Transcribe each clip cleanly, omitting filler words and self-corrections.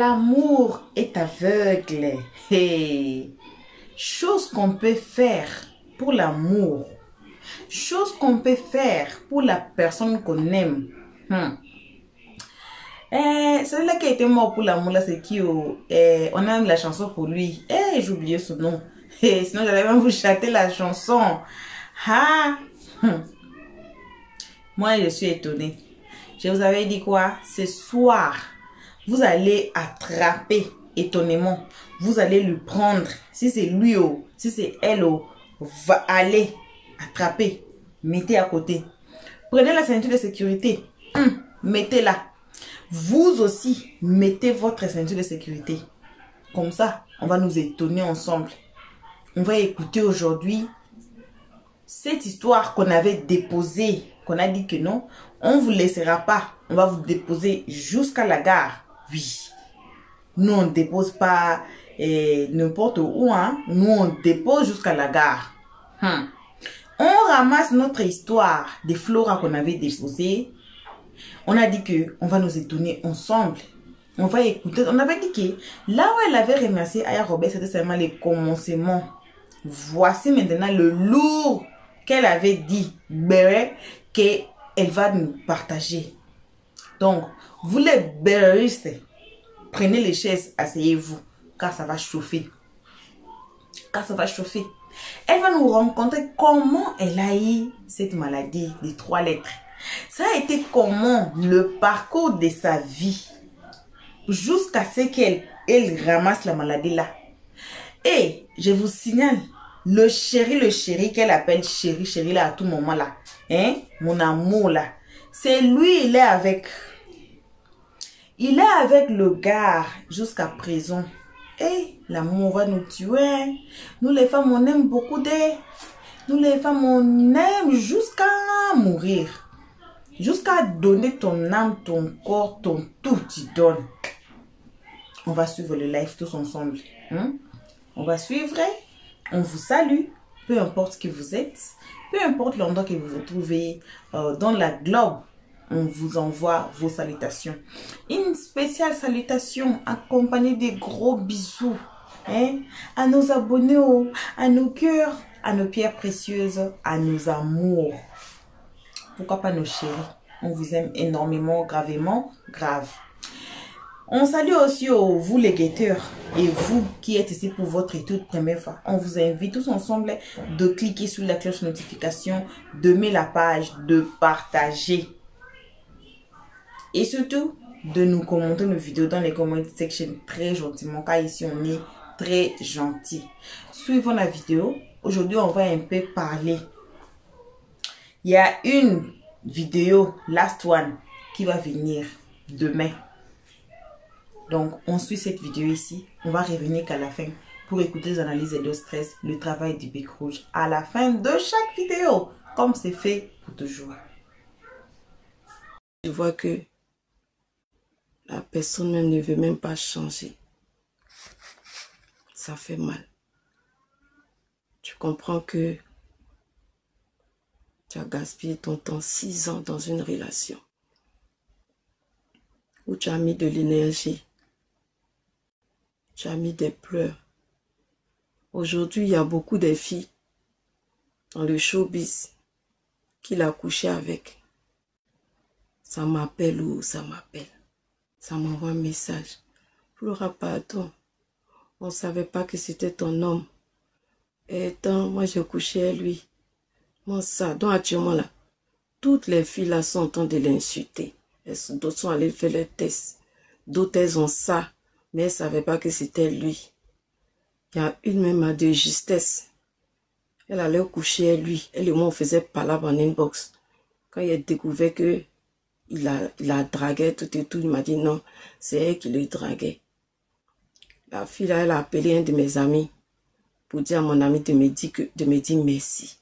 L'amour est aveugle. Hey. Chose qu'on peut faire pour l'amour. Chose qu'on peut faire pour la personne qu'on aime. Celui-là qui a été mort pour l'amour, là, c'est qui? On a la chanson pour lui. J'ai oublié son nom. Sinon, j'allais même vous chanter la chanson. Moi, je suis étonnée. Je vous avais dit quoi? Ce soir, vous allez attraper étonnamment. Vous allez le prendre. Si c'est lui, si c'est elle, va aller attraper. Mettez à côté. Prenez la ceinture de sécurité. Mettez-la. Vous aussi, mettez votre ceinture de sécurité. Comme ça, on va nous étonner ensemble. On va écouter aujourd'hui cette histoire qu'on avait déposée, qu'on a dit que non, on ne vous laissera pas. On va vous déposer jusqu'à la gare. Oui. Nous, on ne dépose pas n'importe où. Nous, on dépose jusqu'à la gare. On ramasse notre histoire des Flora qu'on avait déposées. On a dit que on va nous étonner ensemble. On va écouter. On avait dit que là où elle avait remercié Aya Robert, c'était seulement les commencements. Voici maintenant le lourd qu'elle avait dit, qu'elle va nous partager. Donc, vous les béristes, prenez les chaises, asseyez-vous, car ça va chauffer. Car ça va chauffer. Elle va nous rencontrer comment elle a eu cette maladie des 3 lettres. Ça a été comment le parcours de sa vie jusqu'à ce qu'elle ramasse la maladie là. Et je vous signale, le chéri qu'elle appelle chéri là à tout moment là, mon amour là, c'est lui, il est avec le gars jusqu'à présent. Et l'amour va nous tuer. Nous les femmes, on aime beaucoup nous les femmes, on aime jusqu'à mourir. Jusqu'à donner ton âme, ton corps, ton tout, tu donnes. On va suivre le live tous ensemble. On va suivre. On vous salue. Peu importe qui vous êtes. Peu importe l'endroit que vous vous trouvez dans la globe. On vous envoie vos salutations. Une spéciale salutation accompagnée des gros bisous. À nos abonnés, à nos cœurs, à nos pierres précieuses, à nos amours. Pourquoi pas nos chéris? On vous aime énormément, gravement, grave. On salue aussi vous les guetteurs et vous qui êtes ici pour votre toute première fois. On vous invite tous ensemble de cliquer sur la cloche notification, d'aimer la page, de partager. Et surtout, de nous commenter nos vidéos dans les comment section très gentiment, car ici on est très gentil. Suivons la vidéo. Aujourd'hui, on va un peu parler. Il y a une vidéo, last one, qui va venir demain. Donc, on suit cette vidéo ici. On va revenir qu'à la fin pour écouter les analyses de stress, le travail du bec rouge à la fin de chaque vidéo, comme c'est fait pour toujours. Je vois que la personne même ne veut même pas changer. Ça fait mal. Tu comprends que tu as gaspillé ton temps 6 ans dans une relation où tu as mis de l'énergie, tu as mis des pleurs. Aujourd'hui, il y a beaucoup de filles dans le showbiz qu'il a couché avec. Ça m'appelle ou ça m'appelle. Ça m'envoie un message. Flora, pardon. On ne savait pas que c'était ton homme. Et tant, moi j'ai couché à lui. Moi ça, donc actuellement là, toutes les filles là sont en train de l'insulter. D'autres sont allées faire les tests. D'autres elles ont ça, mais elles ne savaient pas que c'était lui. Il y a une même à de justesse. Elle allait coucher à lui. Elle et moi on faisait palabre en inbox. Quand il a découvert que il a dragué tout et tout, il m'a dit non, c'est elle qui le draguait. La fille là, elle a appelé un de mes amis pour dire à mon ami de me dire merci.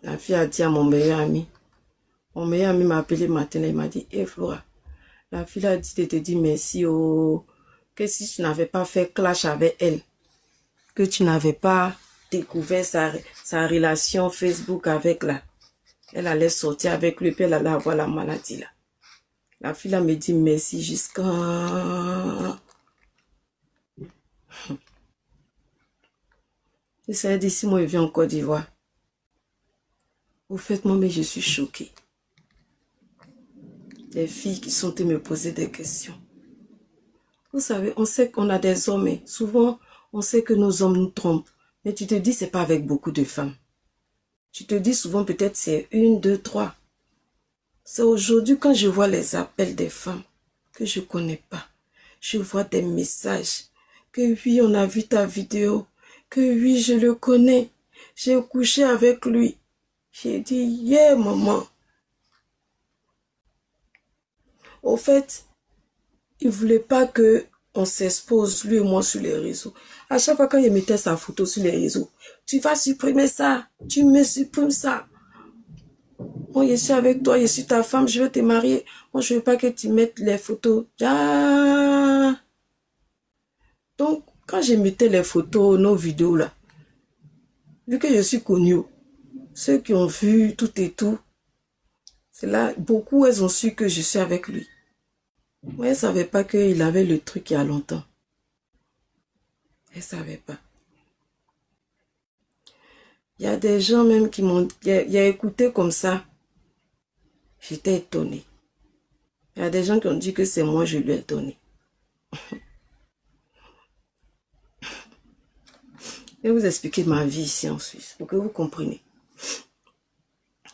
La fille a dit à mon meilleur ami. Mon meilleur ami m'a appelé matin, il m'a dit, hey Flora, la fille a dit de te dire merci, que si tu n'avais pas fait clash avec elle, que tu n'avais pas découvert sa relation Facebook avec là, elle allait sortir avec lui, puis elle allait avoir la maladie là. La fille là me dit merci jusqu'à... Et ça a dit, si moi je viens en Côte d'Ivoire. Au fait, moi, mais je suis choquée. Les filles qui sont venues me poser des questions. Vous savez, on sait qu'on a des hommes, et souvent, on sait que nos hommes nous trompent. Mais tu te dis, c'est pas avec beaucoup de femmes. Tu te dis souvent, peut-être c'est 1, 2, 3. C'est aujourd'hui quand je vois les appels des femmes que je connais pas. Je vois des messages que oui, on a vu ta vidéo, que oui, je le connais. J'ai couché avec lui. J'ai dit, yeah, maman. Au fait, il voulait pas que on s'expose, lui et moi, sur les réseaux. À chaque fois quand il mettait sa photo sur les réseaux, tu vas supprimer ça, tu me supprimes ça. Moi, je suis avec toi, je suis ta femme, je veux te marier. Moi, je veux pas que tu mettes les photos. Ah. Donc, quand je mettais les photos, nos vidéos là, vu que je suis connue, ceux qui ont vu tout et tout, c'est là, beaucoup, elles ont su que je suis avec lui. Moi, elles ne savaient pas qu'il avait le truc il y a longtemps. Elles ne savaient pas. Il y a des gens même qui m'ont... Il y a écouté comme ça. J'étais étonnée. Il y a des gens qui ont dit que c'est moi, je lui ai donné. Je vais vous expliquer ma vie ici en Suisse, pour que vous compreniez.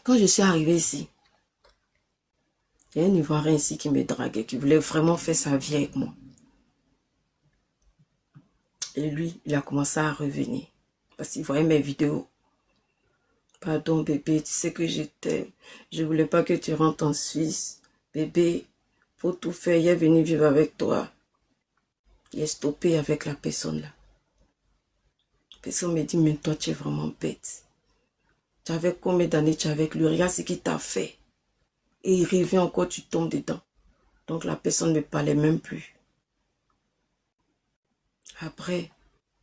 Quand je suis arrivée ici, il y a un Ivoirien ici qui me draguait, qui voulait vraiment faire sa vie avec moi. Et lui, il a commencé à revenir. Parce qu'il voyait mes vidéos. Pardon bébé, tu sais que je t'aime. Je ne voulais pas que tu rentres en Suisse. Bébé, faut tout faire. Il est venu vivre avec toi. Il est stoppé avec la personne là. La personne me dit, mais toi tu es vraiment bête. Tu avais combien d'années tu es avec lui? Regarde ce qu'il t'a fait. Et il revient encore, tu tombes dedans. Donc la personne ne me parlait même plus. Après,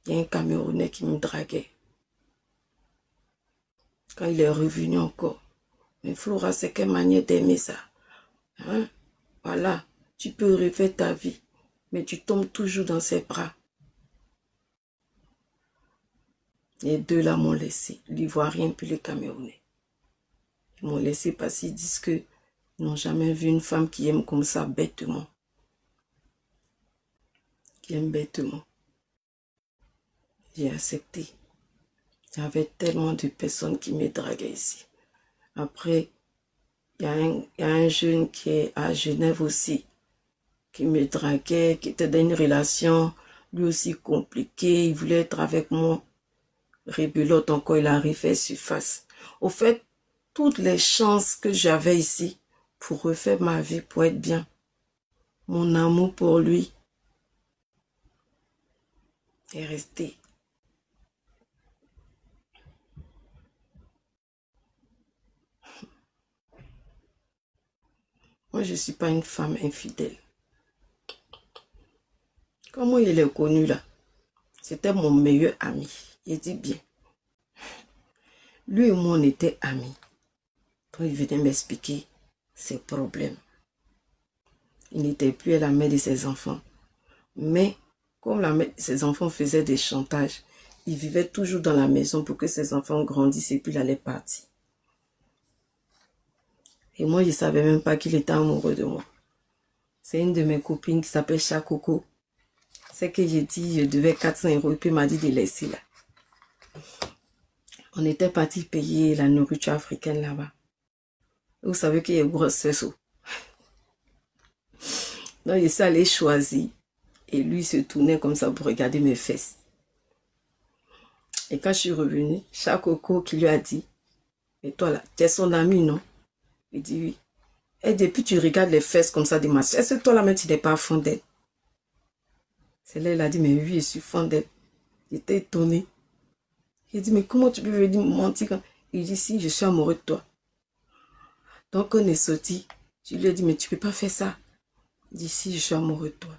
il y a un Camerounais qui me draguait. Quand il est revenu encore. Mais Flora, c'est quelle manière d'aimer ça? Hein? Voilà, tu peux refaire ta vie. Mais tu tombes toujours dans ses bras. Les deux là m'ont laissé. L'Ivoirien puis le Camerounais. Ils m'ont laissé parce qu'ils disent qu'ils n'ont jamais vu une femme qui aime comme ça bêtement. Qui aime bêtement. J'ai accepté. Il y avait tellement de personnes qui me draguaient ici. Après, il y a un jeune qui est à Genève aussi, qui me draguait, qui était dans une relation lui aussi compliquée. Il voulait être avec moi. Rébelote encore, il arrivait surface. Au fait, toutes les chances que j'avais ici pour refaire ma vie, pour être bien, mon amour pour lui est resté. Moi, je ne suis pas une femme infidèle. Comment il est connu là? C'était mon meilleur ami. Il dit bien. Lui et moi, on était amis. Quand il venait m'expliquer ses problèmes. Il n'était plus à la mère de ses enfants. Mais, comme la mère de ses enfants faisait des chantages, il vivait toujours dans la maison pour que ses enfants grandissent et puis il allait partir. Et moi, je ne savais même pas qu'il était amoureux de moi. C'est une de mes copines qui s'appelle Chakoko. C'est que j'ai dit, je devais 400 € et puis il m'a dit de laisser là. On était parti payer la nourriture africaine là-bas. Vous savez qu'il y a gros faisceau. Donc, je suis allée choisir. Et lui se tournait comme ça pour regarder mes fesses. Et quand je suis revenue, Chakoko qui lui a dit, et toi là, tu es son ami, non? Il dit oui. Et depuis tu regardes les fesses comme ça de ma soeur, est-ce que toi là même tu n'es pas fond d'elle? C'est là il a dit, mais oui, je suis fond d'elle. J'étais étonnée. Il dit, mais comment tu peux venir me mentir? Il dit, si, je suis amoureux de toi. Donc on est sorti. Je lui ai dit, mais tu ne peux pas faire ça. Il dit, si, je suis amoureux de toi.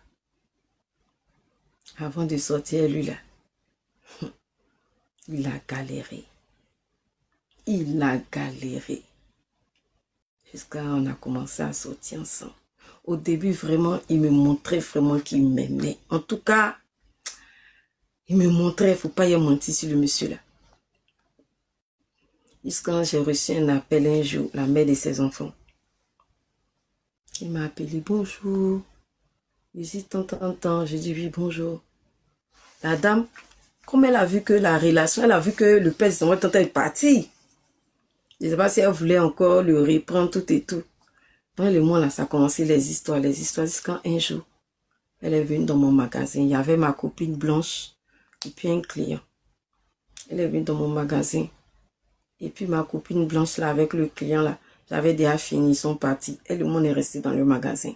Avant de sortir, lui là, il a galéré. Il a galéré. Jusqu'à on a commencé à sortir ensemble. Au début, vraiment, il me montrait vraiment qu'il m'aimait. En tout cas, il me montrait, il ne faut pas y mentir sur le monsieur là. Jusqu'à j'ai reçu un appel un jour, la mère de ses enfants. Il m'a appelé, bonjour. Je dis, tant. Je dis, oui, bonjour. La dame, comme elle a vu que la relation, elle a vu que le père de son enfant est parti. Je ne sais pas si elle voulait encore le reprendre tout et tout. Dans le mois là, ça a commencé les histoires. Jusqu'à un jour, elle est venue dans mon magasin. Il y avait ma copine Blanche et puis un client. Elle est venue dans mon magasin. Et puis ma copine Blanche là, avec le client là, j'avais déjà fini, ils sont partis. Elle et moi, on est resté dans le magasin.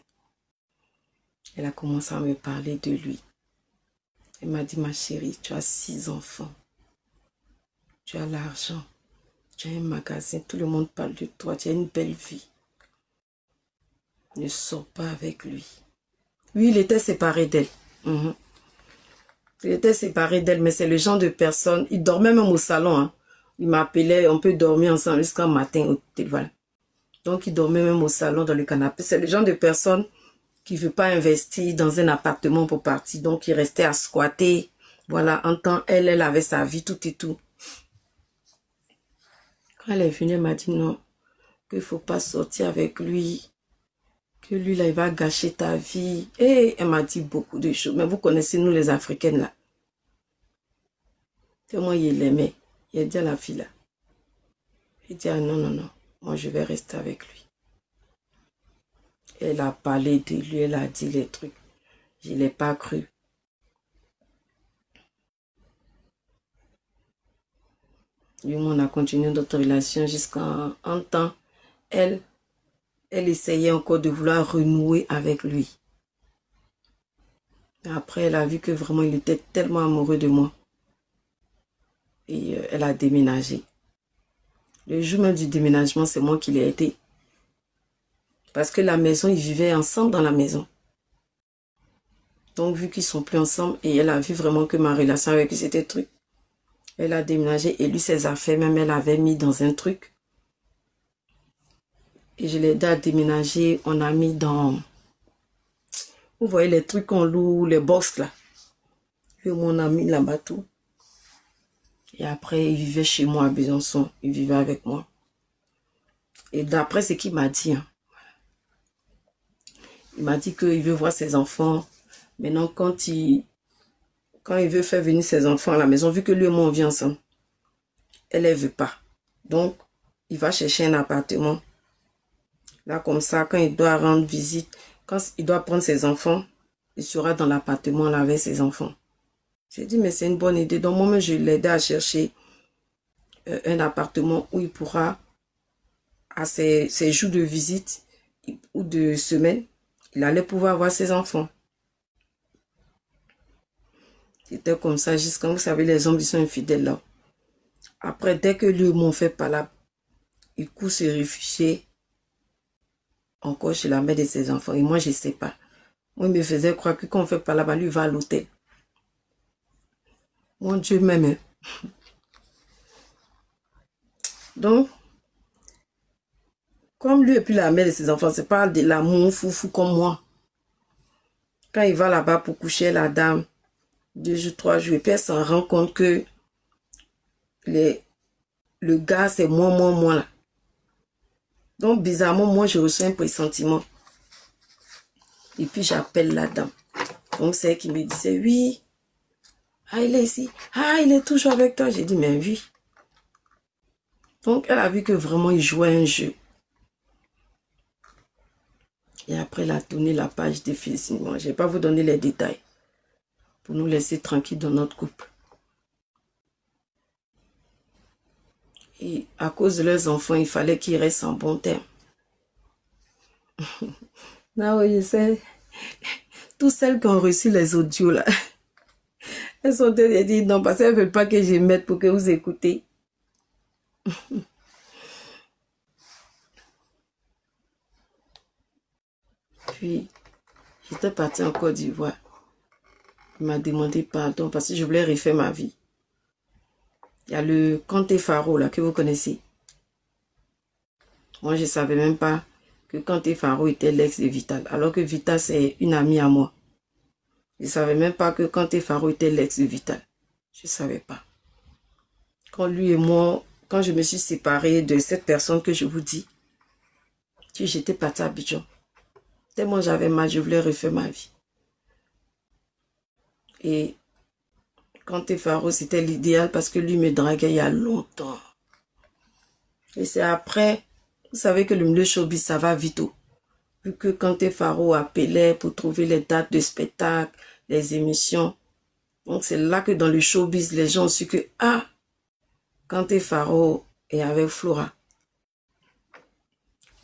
Elle a commencé à me parler de lui. Elle m'a dit, ma chérie, tu as 6 enfants. Tu as l'argent. Tu as un magasin. Tout le monde parle de toi. Tu as une belle vie. Ne sors pas avec lui. Lui, il était séparé d'elle. Il était séparé d'elle, mais c'est le genre de personne. Il dormait même au salon. Hein. Il m'appelait, on peut dormir ensemble jusqu'au matin. Voilà. Donc, il dormait même au salon, dans le canapé. C'est le genre de personne qui ne veut pas investir dans un appartement pour partir. Donc, il restait à squatter. Voilà, en temps, elle avait sa vie, tout et tout. Quand elle est venue, elle m'a dit non, qu'il ne faut pas sortir avec lui. Que lui, là, il va gâcher ta vie. Et elle m'a dit beaucoup de choses. Mais vous connaissez, nous, les Africaines, là. C'est moi, il l'aimait. Il a dit à la fille, là. Il dit, ah non. Moi, je vais rester avec lui. Elle a parlé de lui, elle a dit les trucs. Je ne l'ai pas cru. Lui, on a continué notre relation jusqu'à un temps. Elle essayait encore de vouloir renouer avec lui. Après, elle a vu que vraiment, il était tellement amoureux de moi. Et elle a déménagé. Le jour même du déménagement, c'est moi qui l'ai aidé. Parce que la maison, ils vivaient ensemble dans la maison. Donc, vu qu'ils sont plus ensemble, et elle a vu vraiment que ma relation avec lui, c'était truc. Elle a déménagé et lui, ses affaires, même elle avait mis dans un truc. Et je l'ai aidé à déménager. On a mis dans... Vous voyez les trucs qu'on loue, les box là. Et on a mis là-bas tout. Et après, il vivait chez moi à Besançon. Il vivait avec moi. Et d'après ce qu'il m'a dit, hein, il m'a dit qu'il veut voir ses enfants. Maintenant, quand il veut faire venir ses enfants à la maison, vu que lui et moi, on vit ensemble, elle ne veut pas. Donc, il va chercher un appartement. Là, comme ça, quand il doit rendre visite, quand il doit prendre ses enfants, il sera dans l'appartement là avec ses enfants. J'ai dit, mais c'est une bonne idée. Donc, moi-même, je l'ai aidé à chercher un appartement où il pourra, à ses jours de visite ou de semaine, il allait pouvoir voir ses enfants. C'était comme ça, jusqu'à, vous savez, les hommes, ils sont infidèles là. Après, dès que lui m'ont fait par là, il court se réfugier encore chez la mère de ses enfants. Et moi, je ne sais pas. Moi, il me faisait croire que quand on fait par là-bas, lui, il va à l'hôtel. Mon Dieu m'aime. Donc, comme lui et puis la mère de ses enfants, c'est pas de l'amour foufou comme moi. Quand il va là-bas pour coucher la dame, 2 jours, 3 jours, et puis elle s'en rend compte que le gars, c'est moi là. Donc, bizarrement, moi, je reçois un pressentiment. Et puis, j'appelle la dame. Donc, c'est elle qui me disait, oui. Ah, il est ici. Ah, il est toujours avec toi. J'ai dit, mais oui. Donc, elle a vu que vraiment, il jouait un jeu. Et après, elle a tourné la page définitivement. Je ne vais pas vous donner les détails. Pour nous laisser tranquilles dans notre couple. Et à cause de leurs enfants, il fallait qu'ils restent en bon terme. Non, oui, je sais. Toutes celles qui ont reçu les audios, là, elles sont dit non, parce qu'elles ne veulent pas que je mette pour que vous écoutez. Puis, j'étais partie en Côte d'Ivoire. Il m'a demandé pardon parce que je voulais refaire ma vie. Il y a le Comté Faro, là, que vous connaissez. Moi, je ne savais même pas que Kanté Faro était l'ex de Vital, alors que Vital, c'est une amie à moi. Je ne savais même pas que Kanté Faro était l'ex de Vital. Je ne savais pas. Quand lui et moi, quand je me suis séparée de cette personne que je vous dis, j'étais partie à Abidjan. Tellement j'avais mal, je voulais refaire ma vie. Et Kanté Faro, c'était l'idéal parce que lui me draguait il y a longtemps. Et c'est après, vous savez que le milieu showbiz, ça va vite. Vu que Kanté Faro appelait pour trouver les dates de spectacle, les émissions. Donc c'est là que dans le showbiz, les gens ont su que, ah, Kanté Faro est avec Flora.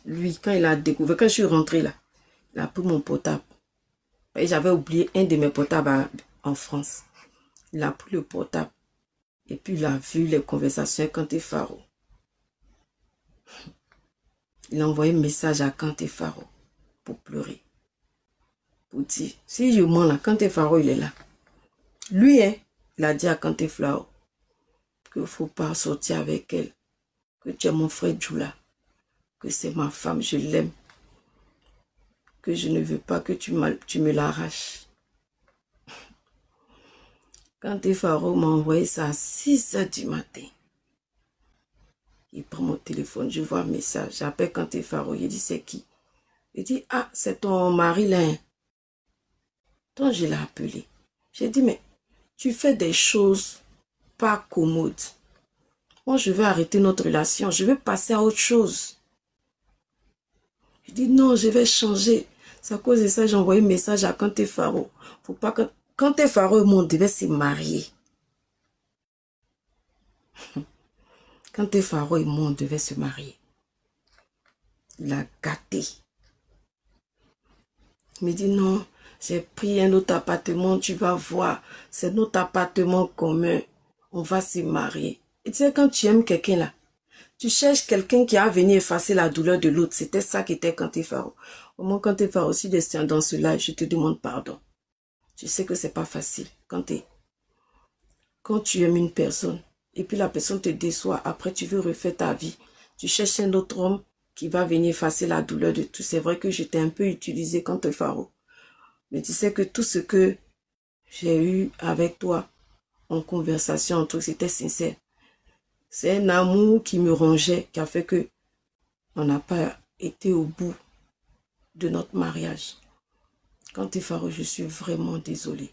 Lui, quand il a découvert, quand je suis rentrée là, il a pris mon portable. Et j'avais oublié un de mes portables en France. Il a pris le portable. Et puis il a vu les conversations avec Kanté Faro. Il a envoyé un message à Kanté Faro pour pleurer. Pour dire, si je mens là, Kanté Faro il est là. Lui, hein, il a dit à Kanté Faro qu'il ne faut pas sortir avec elle. Que tu es mon frère Djoula. Que c'est ma femme, je l'aime. Que je ne veux pas que tu me l'arraches. Kanté Faro m'a envoyé ça à 6h du matin. Il prend mon téléphone, je vois un message. J'appelle Kanté Faro, il dit c'est qui? Il dit, ah, c'est ton mari là. Donc je l'ai appelé. J'ai dit, mais tu fais des choses pas commodes. Moi, je veux arrêter notre relation. Je veux passer à autre chose. Je dis, non, je vais changer. C'est à cause de ça j'ai envoyé un message à Kanté Faro. Faut pas que... Kanté Faro et moi, on devait se marier. Kanté Faro et moi, on devait se marier. Il a gâté. Il me dit, non, j'ai pris un autre appartement, tu vas voir. C'est notre appartement commun. On va se marier. Et tu sais, quand tu aimes quelqu'un là, tu cherches quelqu'un qui a venu effacer la douleur de l'autre. C'était ça qui était Kanté Faro. Au moins, Kanté Faro, aussi destin dans ce live, je te demande pardon. Tu sais que c'est pas facile. Quand tu aimes une personne, et puis la personne te déçoit, après tu veux refaire ta vie, tu cherches un autre homme qui va venir effacer la douleur de tout. C'est vrai que j'étais un peu utilisée Kanté Faro. Mais tu sais que tout ce que j'ai eu avec toi, en conversation, en tout, c'était sincère. C'est un amour qui me rongeait, qui a fait que on n'a pas été au bout de notre mariage. Kanté Faro, je suis vraiment désolée.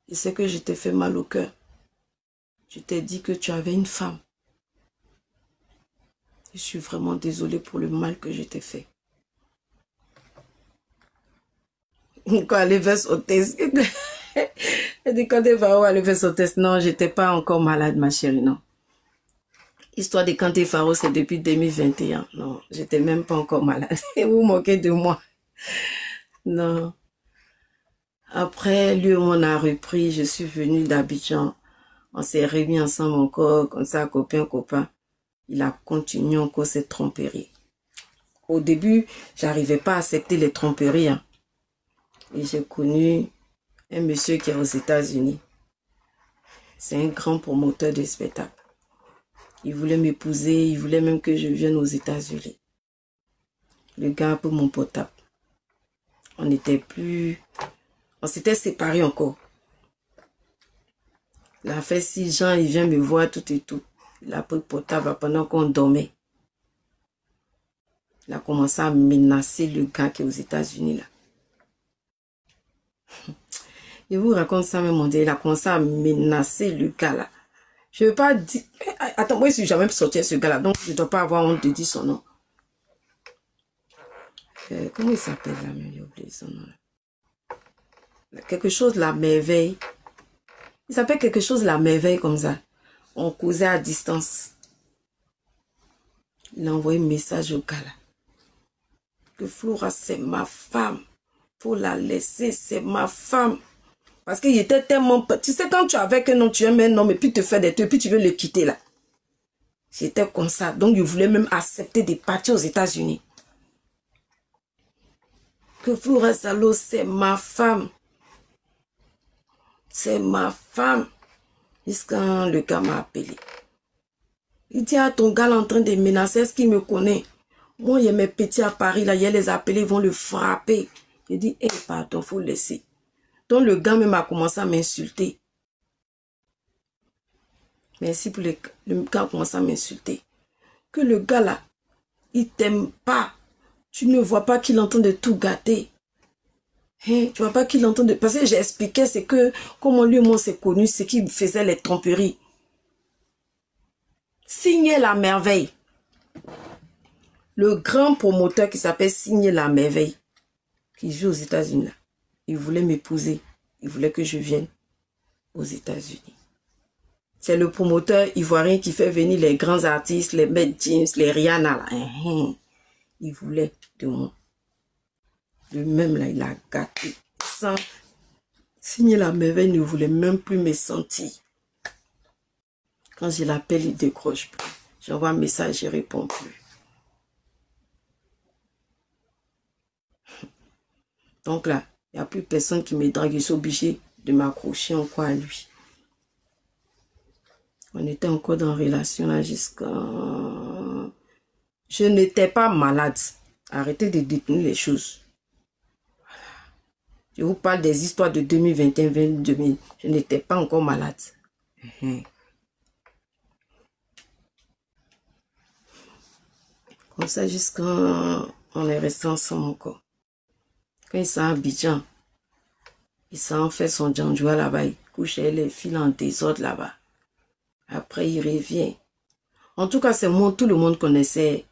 Je sais que je t'ai fait mal au cœur. Je t'ai dit que tu avais une femme. Je suis vraiment désolée pour le mal que je t'ai fait. Quand elle avait son test, elle dit Kanté Faro elle avait son test. Non, j'étais pas encore malade, ma chérie, non. L'histoire de Kanté Faro, c'est depuis 2021. Non, j'étais même pas encore malade. Et vous moquez de moi. Non. Après, lui, on a repris. Je suis venue d'Abidjan. On s'est réunis ensemble encore, comme ça, copain. Il a continué encore cette tromperie. Au début, j'arrivais pas à accepter les tromperies. Hein. Et j'ai connu un monsieur qui est aux États-Unis. C'est un grand promoteur de spectacle. Il voulait m'épouser, il voulait même que je vienne aux États-Unis. Le gars a pris mon portable. On s'était séparés encore. Il a fait 6 ans, il vient me voir tout et tout. Il a pris le portable pendant qu'on dormait. Il a commencé à menacer le gars qui est aux États-Unis là. Je vous raconte ça même, mon Dieu. Il a commencé à menacer le gars là. Je ne veux pas dire... Attends, moi je suis jamais sorti ce gars là, donc je ne dois pas avoir honte de dire son nom. Comment il s'appelle là, mais j'ai oublié son nom là. Quelque chose la merveille. Il s'appelle quelque chose la merveille comme ça. On causait à distance. Il a envoyé un message au gars là. Que Flora c'est ma femme. Faut la laisser, c'est ma femme. Parce qu'il était tellement... Tu sais quand tu es avec un homme, tu aimes un homme et puis te fais des trucs, puis tu veux le quitter là. J'étais comme ça. Donc il voulait même accepter de partir aux États-Unis. Que Flora Salo c'est ma femme. C'est ma femme. Jusqu'à le gars m'a appelé. Il dit à ton gars là en train de menacer, est-ce qu'il me connaît? Moi, il y a mes petits à Paris, là, il y a les appelés, ils vont le frapper. Je dis, hé, pardon, faut le laisser. Donc, le gars même a commencé à m'insulter. Merci pour le gars a commencé à m'insulter. Que le gars, là, il t'aime pas. Tu ne vois pas qu'il est en train de tout gâter. Hein? Tu vois pas qu'il est en train de... Parce que j'ai expliqué, c'est que, comment lui et moi s'est connu, c'est qu'il faisait les tromperies. Signer la merveille. Le grand promoteur qui s'appelle Signer la merveille, qui vit aux États-Unis, il voulait m'épouser. Il voulait que je vienne aux États-Unis. C'est le promoteur ivoirien qui fait venir les grands artistes, les Matt James, les Rihanna. Là. Il voulait de moi. Lui-même, là, il a gâté. Sans Signer la merveille, ne voulait même plus me sentir. Quand je l'appelle, il décroche plus. J'envoie un message, il ne répond plus. Donc là, il n'y a plus personne qui me drague. Je suis obligé de m'accrocher encore à lui. On était encore dans une relation là jusqu'à... Je n'étais pas malade. Arrêtez de détenir les choses. Voilà. Je vous parle des histoires de 2021, 2000. Je n'étais pas encore malade. Comme ça, jusqu'à... On est resté ensemble encore. Quand il s'est à Abidjan, il s'en fait son djanjoua là-bas. Il couchait les fils en désordre là-bas. Après, il revient. En tout cas, c'est moi, tout le monde connaissait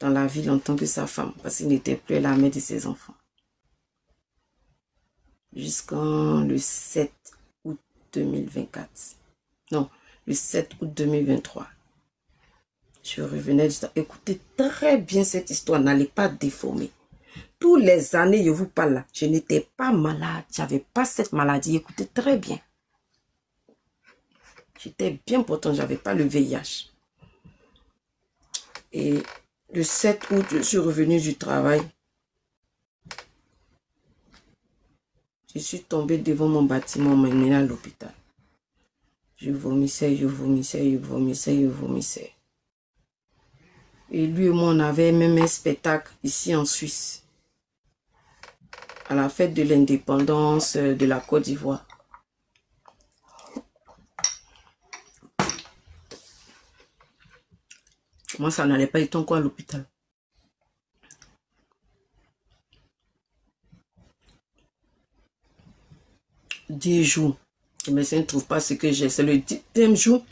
dans la ville en tant que sa femme. Parce qu'il n'était plus la mère de ses enfants. Jusqu'en le 7 août 2024. Non, le 7 août 2023. Je revenais du temps. Écoutez très bien cette histoire. N'allez pas déformer. Tous les années, je vous parle là, je n'étais pas malade. J'avais pas cette maladie. Écoutez très bien. J'étais bien pourtant, j'avais pas le VIH. Et le 7 août, je suis revenu du travail. Je suis tombée devant mon bâtiment, on m'a emmené à l'hôpital. Je vomissais, je vomissais, je vomissais, je vomissais. Et lui et moi, on avait même un spectacle ici en Suisse. À la fête de l'indépendance de la Côte d'Ivoire. Moi, ça n'allait pas, il était encore à l'hôpital. « 10 jours. Les médecins ne trouvent pas ce que j'ai. C'est le 10e jour.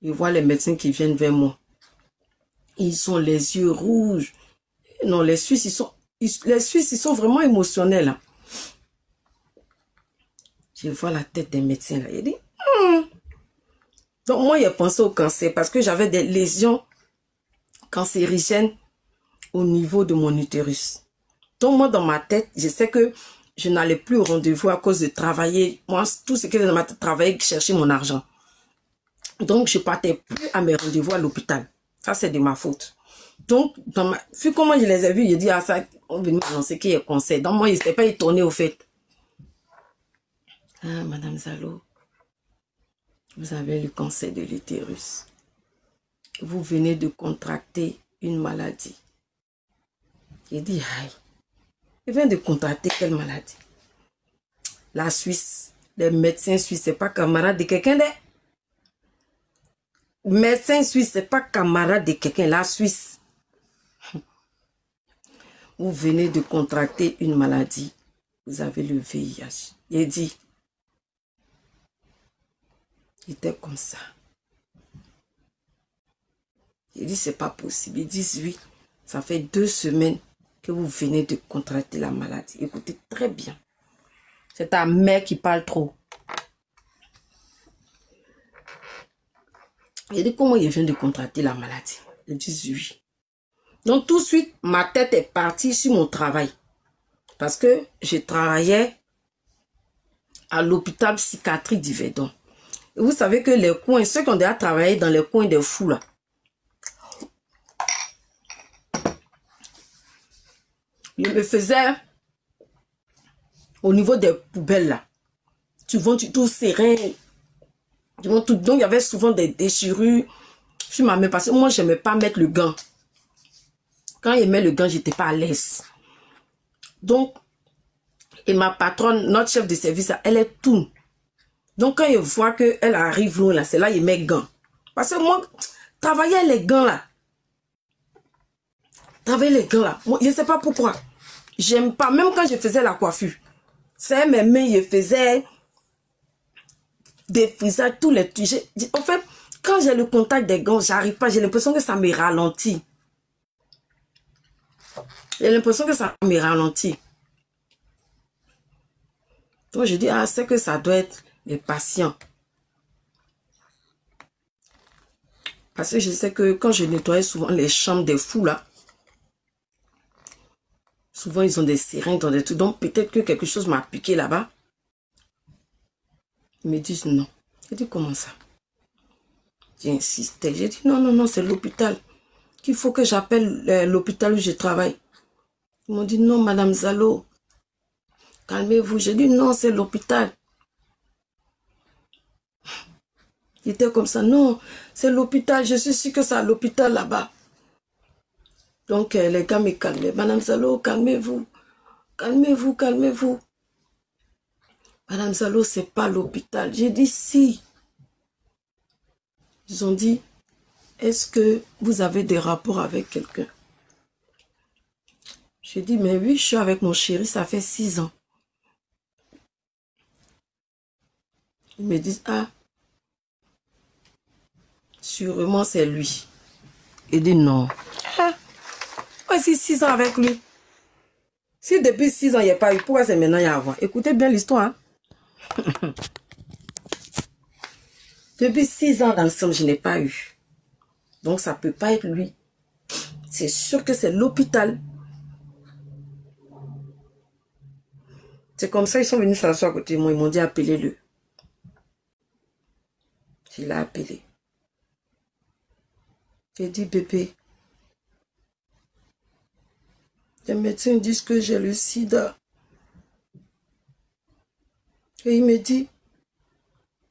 Je vois les médecins qui viennent vers moi. Ils ont les yeux rouges. Non, les Suisses, ils sont vraiment émotionnels. Là. Je vois la tête des médecins. Là. Il dit, Donc, moi, j'ai pensé au cancer parce que j'avais des lésions cancérigènes au niveau de mon utérus. Donc, moi, dans ma tête, je sais que je n'allais plus au rendez-vous à cause de travailler. Moi, tout ce qui est dans ma tête, travailler, chercher mon argent. Donc, je partais plus à mes rendez-vous à l'hôpital. Ça, c'est de ma faute. Donc, vu comment je les ai vus, j'ai dit, ah, ça, on venait m'annoncer qu'il y a cancer. Donc, moi, ils n'étaient pas étonnés au fait. Ah, Madame Zalo, vous avez le cancer de l'utérus. Vous venez de contracter une maladie. J'ai dit, aïe, je viens de contracter quelle maladie? La Suisse, les médecins suisses, c'est pas camarade de quelqu'un d'autre. Médecin suisse, c'est pas camarade de quelqu'un, la Suisse. Vous venez de contracter une maladie. Vous avez le VIH. Il dit, il était comme ça. Il dit, c'est pas possible. Ils disent, oui, ça fait 2 semaines que vous venez de contracter la maladie. Écoutez très bien. C'est ta mère qui parle trop. Il dit, comment il vient de contracter la maladie? Ils disent, oui. Donc, tout de suite, ma tête est partie sur mon travail. Parce que je travaillais à l'hôpital psychiatrique d'Yverdon. Et vous savez que les coins, ceux qui ont déjà travaillé dans les coins des fous, là, je me faisais au niveau des poubelles, là. Tu vois, tu tout serein. Donc, il y avait souvent des déchirures sur ma main. Parce que moi, je n'aimais pas mettre le gant. Quand il met le gant, j'étais pas à l'aise. Donc, et ma patronne, notre chef de service, elle est tout. Donc, quand il voit qu'elle arrive loin, là, c'est là il met gants. Parce que moi, travailler les gants là, moi, je ne sais pas pourquoi. J'aime pas, même quand je faisais la coiffure. C'est mes mains, je faisais des frisages, tous les trucs. En fait, quand j'ai le contact des gants, j'arrive pas, j'ai l'impression que ça me ralentit. J'ai l'impression que ça me ralentit. Donc, je dis, ah, c'est que ça doit être les patients. Parce que je sais que quand je nettoyais souvent les chambres des fous, là, souvent ils ont des seringues dans des trucs. Donc, peut-être que quelque chose m'a piqué là-bas. Ils me disent non. J'ai dit, comment ça? J'ai insisté. J'ai dit, non, non, non, c'est l'hôpital. Qu'il faut que j'appelle l'hôpital où je travaille. Ils m'ont dit, non, Madame Zalo, calmez-vous. J'ai dit, non, c'est l'hôpital. Il était comme ça, non, c'est l'hôpital. Je suis sûre que c'est à l'hôpital là-bas. Donc, les gars me calmaient. Madame Zalo, calmez-vous. Calmez-vous, calmez-vous. Madame Zalo, c'est pas l'hôpital. J'ai dit, si. Ils ont dit, est-ce que vous avez des rapports avec quelqu'un? J'ai dit, mais oui, je suis avec mon chéri, ça fait 6 ans. Ils me disent, ah, sûrement c'est lui. Il dit, non. Ah, voici 6 ans avec lui. Si depuis 6 ans, il n'y a pas eu, pourquoi c'est maintenant il y a avoir? Écoutez bien l'histoire. Hein? Depuis 6 ans ensemble, je n'ai pas eu. Donc, ça ne peut pas être lui. C'est sûr que c'est l'hôpital. C'est comme ça, ils sont venus s'asseoir à côté de moi. Ils m'ont dit, appelez-le. Je l'ai appelé. J'ai dit, bébé, les médecins disent que j'ai le sida. Et il me dit,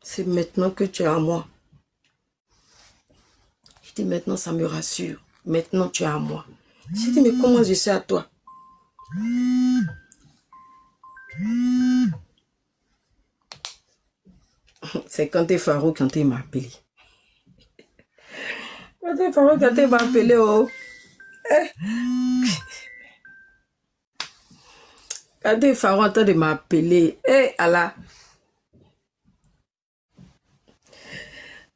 c'est maintenant que tu es à moi. Je dis, maintenant ça me rassure. Maintenant tu es à moi. J'ai dit, mais comment je suis à toi? C'est Kanté Farouk quand il m'a appelé. Kanté Farouk quand il m'a appelé, oh. Kanté Farouk quand il m'a appelé. Eh, Allah.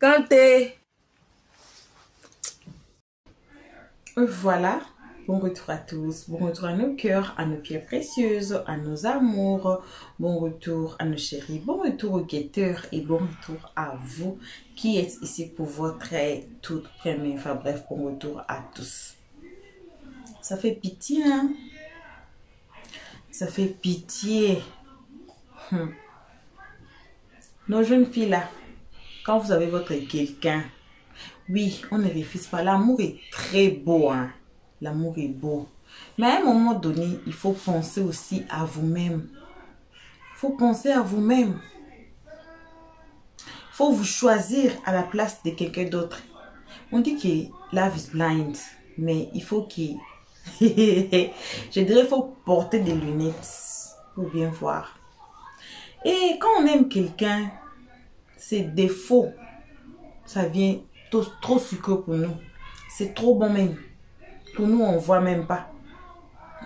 Kanté. Voilà, bon retour à tous, bon retour à nos cœurs, à nos pierres précieuses, à nos amours, bon retour à nos chéris, bon retour aux guetteurs et bon retour à vous qui êtes ici pour votre toute première, enfin bref, bon retour à tous. Ça fait pitié, hein? Ça fait pitié. Nos jeunes filles là, quand vous avez votre quelqu'un, oui, on ne refuse pas. L'amour est très beau, hein. L'amour est beau. Mais à un moment donné, il faut penser aussi à vous-même. Il faut penser à vous-même. Il faut vous choisir à la place de quelqu'un d'autre. On dit que love is blind, mais il faut qu'il... Je dirais, il faut porter des lunettes pour bien voir. Et quand on aime quelqu'un, ses défauts, ça vient trop sucré pour nous. C'est trop bon même. Pour nous, on ne voit même pas.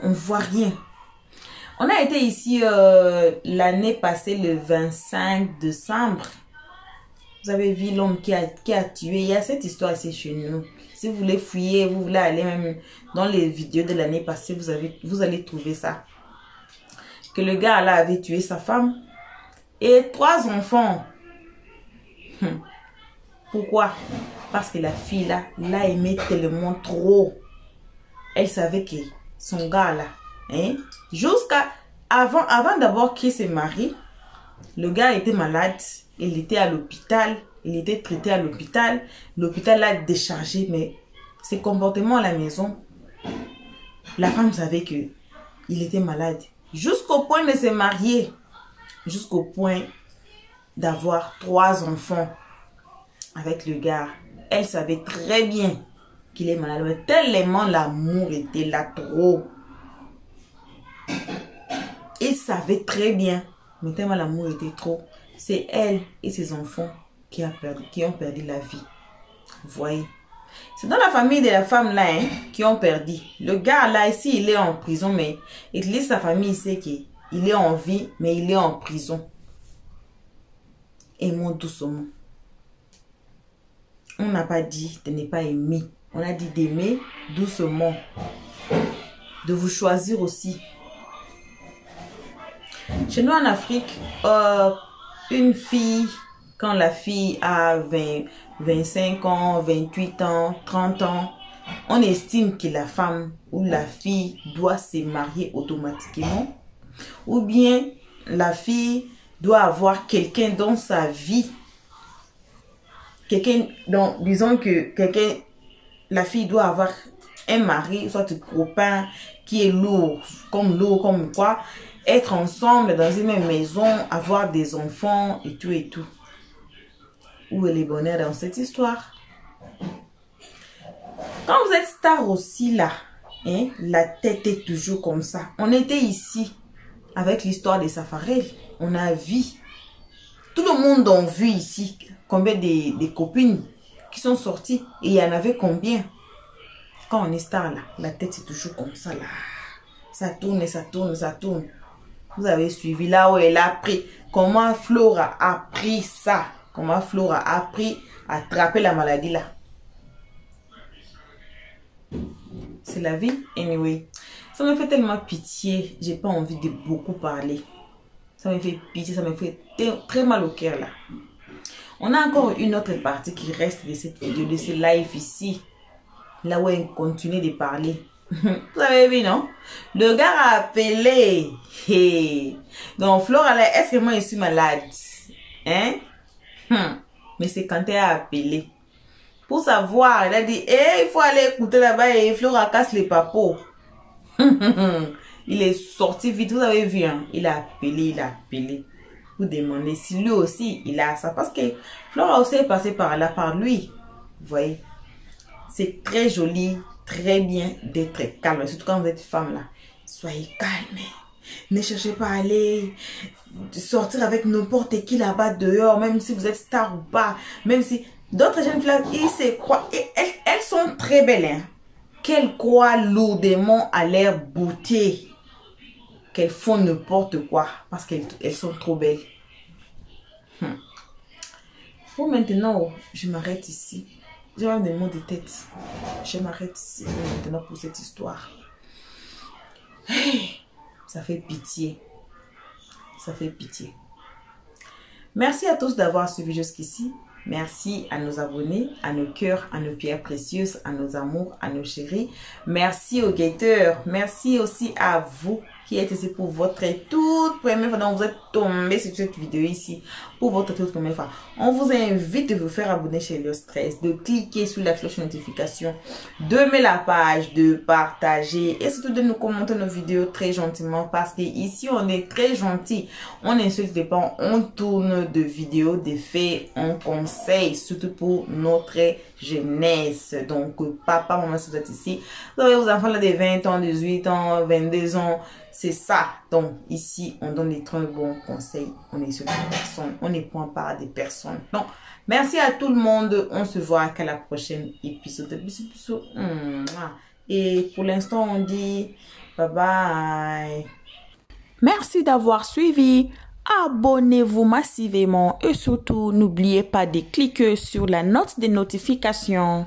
On ne voit rien. On a été ici l'année passée, le 25 décembre. Vous avez vu l'homme qui a tué. Il y a cette histoire ici chez nous. Si vous voulez fouiller, vous voulez aller même dans les vidéos de l'année passée, vous allez trouver ça. Que le gars là avait tué sa femme et 3 enfants. Pourquoi? Parce que la fille là, l'a aimé tellement trop. Elle savait que son gars là, hein, jusqu'à avant d'abord qu'il se marie, le gars était malade, il était à l'hôpital, il était traité à l'hôpital, l'hôpital l'a déchargé, mais ses comportements à la maison, la femme savait que il était malade. Jusqu'au point de se marier, jusqu'au point d'avoir 3 enfants avec le gars. Elle savait très bien qu'il est malade. Mais tellement l'amour était là trop. Il savait très bien, mais tellement l'amour était trop. C'est elle et ses enfants qui ont perdu la vie. Vous voyez? C'est dans la famille de la femme là qui ont perdu. Le gars là ici, il est en prison, mais il dit sa famille, il sait qu'il est en vie, mais il est en prison. Aimons doucement. On n'a pas dit de ne pas aimer. On a dit d'aimer doucement. De vous choisir aussi. Chez nous en Afrique, une fille, quand la fille a 25 ans, 28 ans, 30 ans, on estime que la femme ou la fille doit se marier automatiquement. Ou bien la fille doit avoir quelqu'un dans sa vie. Disons que la fille doit avoir un mari, soit un copain qui est lourd, comme quoi. Être ensemble dans une même maison, avoir des enfants et tout et tout. Où est le bonheur dans cette histoire? Quand vous êtes star aussi là, hein, la tête est toujours comme ça. On était ici avec l'histoire de Safarel. On a vu. Tout le monde a vu ici combien de copines qui sont sorties. Et il y en avait combien? Quand on est star là, la tête c'est toujours comme ça là. Ça tourne et ça tourne, ça tourne. Vous avez suivi là où elle a appris. Comment Flora a appris ça. Comment Flora a appris à attraper la maladie là. C'est la vie. Anyway. Ça me fait tellement pitié. J'ai pas envie de beaucoup parler. Ça me fait pitié. Ça me fait très mal au cœur là. On a encore une autre partie qui reste de cette vidéo, de ce live ici. Là où elle continue de parler. Vous avez vu, non? Le gars a appelé. Hey. Donc, Flora, est-ce que moi, je suis malade? Hein? Mais c'est quand elle a appelé. Pour savoir, elle a dit, il faut aller écouter là-bas et Flora casse les papos. Il est sorti vite, vous avez vu, hein? Il a appelé. Vous demandez si lui aussi, il a ça. Parce que Flora aussi est passée par là, par lui. Vous voyez? C'est très joli. Très bien d'être calme, surtout quand vous êtes femme là. Soyez calme. Ne cherchez pas à aller sortir avec n'importe qui là-bas dehors, même si vous êtes star ou pas. Même si d'autres jeunes filles, ils se croient. Elles sont très belles. Hein? Qu'elles croient lourdement à leur beauté. Qu'elles font n'importe quoi parce qu'elles sont trop belles. Pour maintenant, je m'arrête ici. J'ai même des mots de tête. Je m'arrête ici maintenant pour cette histoire. Hey, ça fait pitié. Ça fait pitié. Merci à tous d'avoir suivi jusqu'ici. Merci à nos abonnés, à nos cœurs, à nos pierres précieuses, à nos amours, à nos chéris. Merci aux guetteurs. Merci aussi à vous qui êtes ici pour votre toute première fois. Donc, vous êtes tombé sur cette vidéo ici pour votre toute première fois. On vous invite de vous faire abonner chez Léo Stress, de cliquer sur la cloche de notification, d'aimer la page, de partager et surtout de nous commenter nos vidéos très gentiment parce que ici on est très gentil. On n'insulte pas, on tourne de vidéos, des faits, on conseille surtout pour notre jeunesse. Donc, papa, maman, si vous êtes ici, vous avez vos enfants là de 20 ans, 18 ans, 22 ans. C'est ça. Donc, ici, on donne des très bons conseils. On est sur des personnes. On ne prend pas des personnes. Donc, merci à tout le monde. On se voit à la prochaine épisode. Bisous. Et pour l'instant, on dit bye bye. Merci d'avoir suivi. Abonnez-vous massivement. Et surtout, n'oubliez pas de cliquer sur la note de notification.